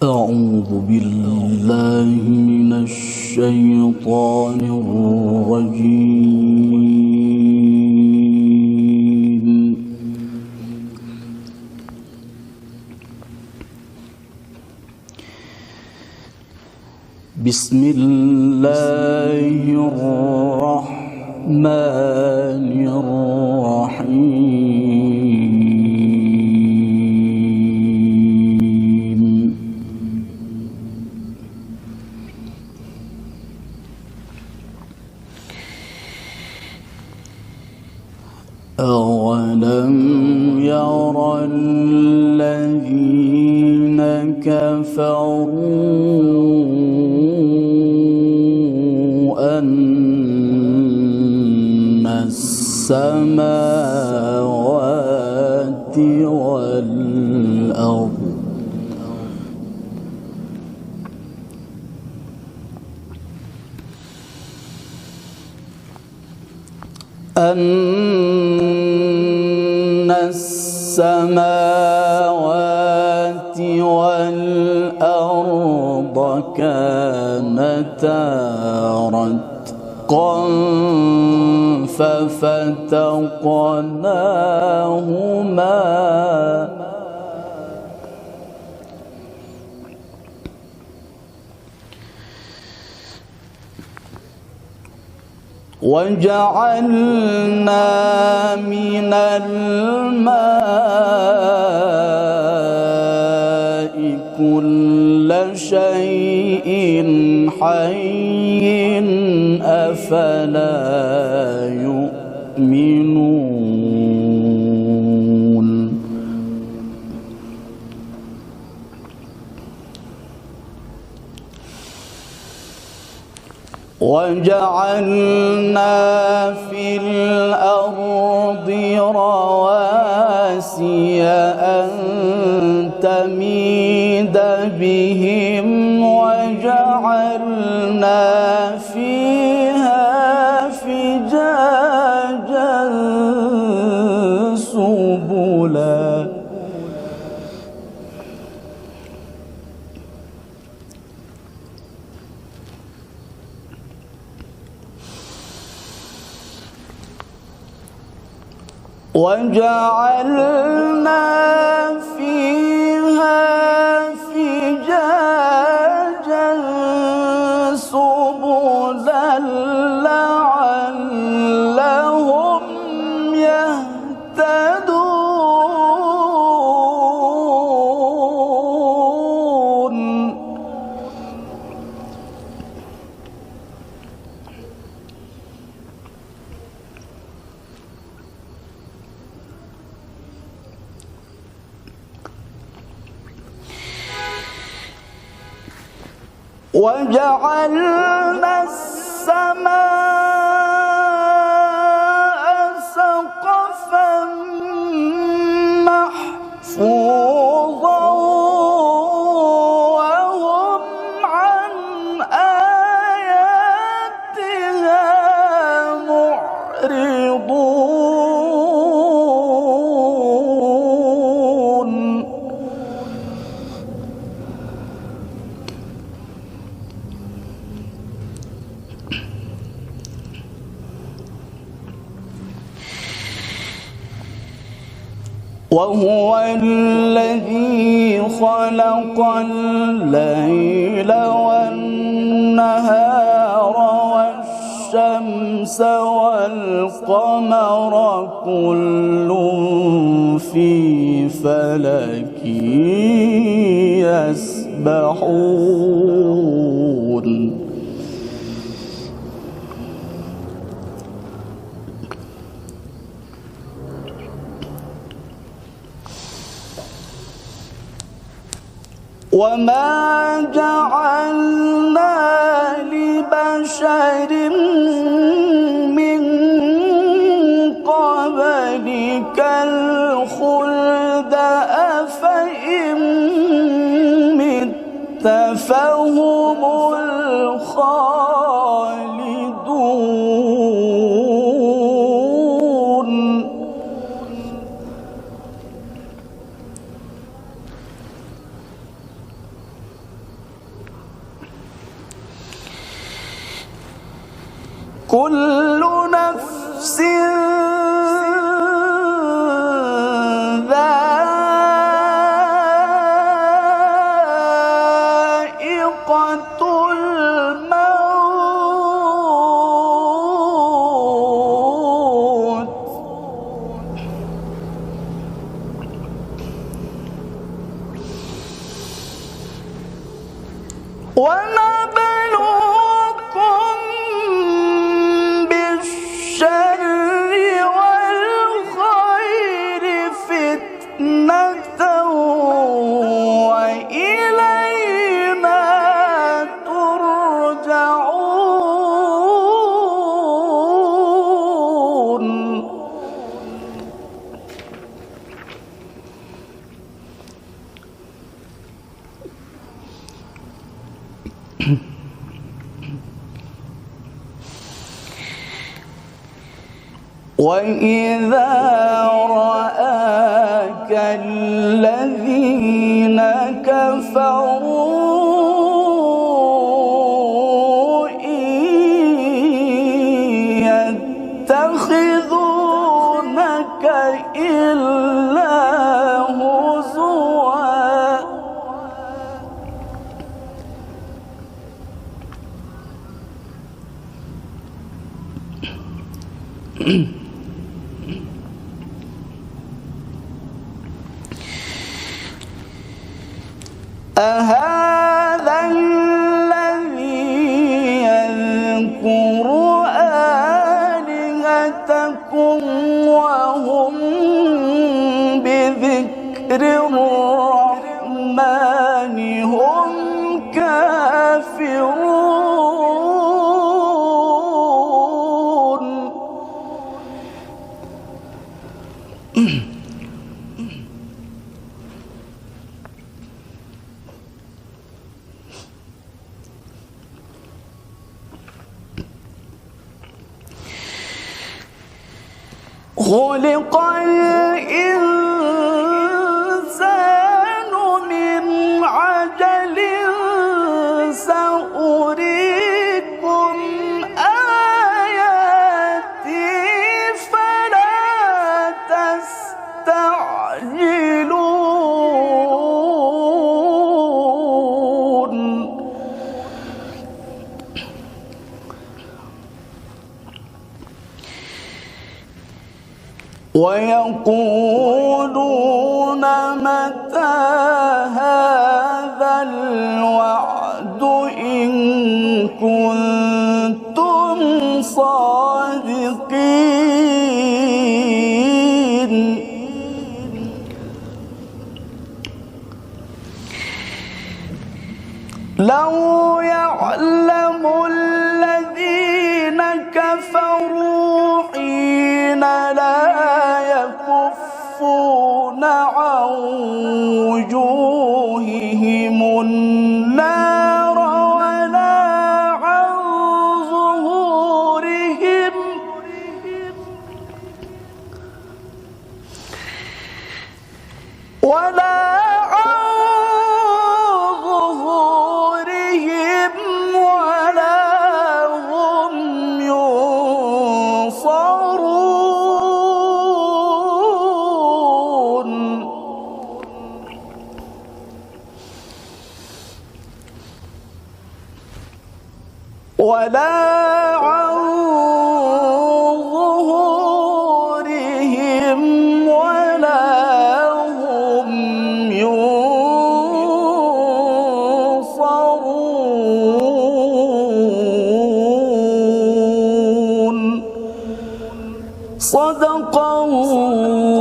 أعوذ بالله من الشيطان الرجيم. بسم الله الرحمن الرحيم. أولم ير الذين كفروا أن السماوات والأرض كانتا رتقا ففتقناهما وجعلنا من الماء كل شيء حي أفلا يؤمنون وجعلنا في الأرض رواسي أن تميد بهم وجعلنا فيها فجاجا سبلا وجعلنا فيها فجاجا سبلا لعلهم يهتدون وجعلنا السماء سقفا محفوظا وهم عن آياتها معرضون وهو الذي خلق الليل والنهار والشمس والقمر كل في فلك يسبحون وما جعلنا لبشر من قبلك الخلد أفإن مت فهم الخالدون كل نفس ذائقة الموت ونبلوكم بالشر والخير فتنة وإلينا ترجعون. وإذا رآك الذين كفروا يتخذونك إلا هزوا أهذا الذي يذكر آلهتكم وهم بذكر الرحمن هم كافرون. خلق الإنسان من عجل سأريكم آياتي فلا تستعجلون. ويقولون متى هذا الوعد إن كنتم صادقين. لو يعلم الذين كفروا حين لا يكفون عن وجوههم النار ولا عن ظهورهم ولا هم ينصرون. ولا عن ظهورهم ولا هم ينصرون. صدق الله.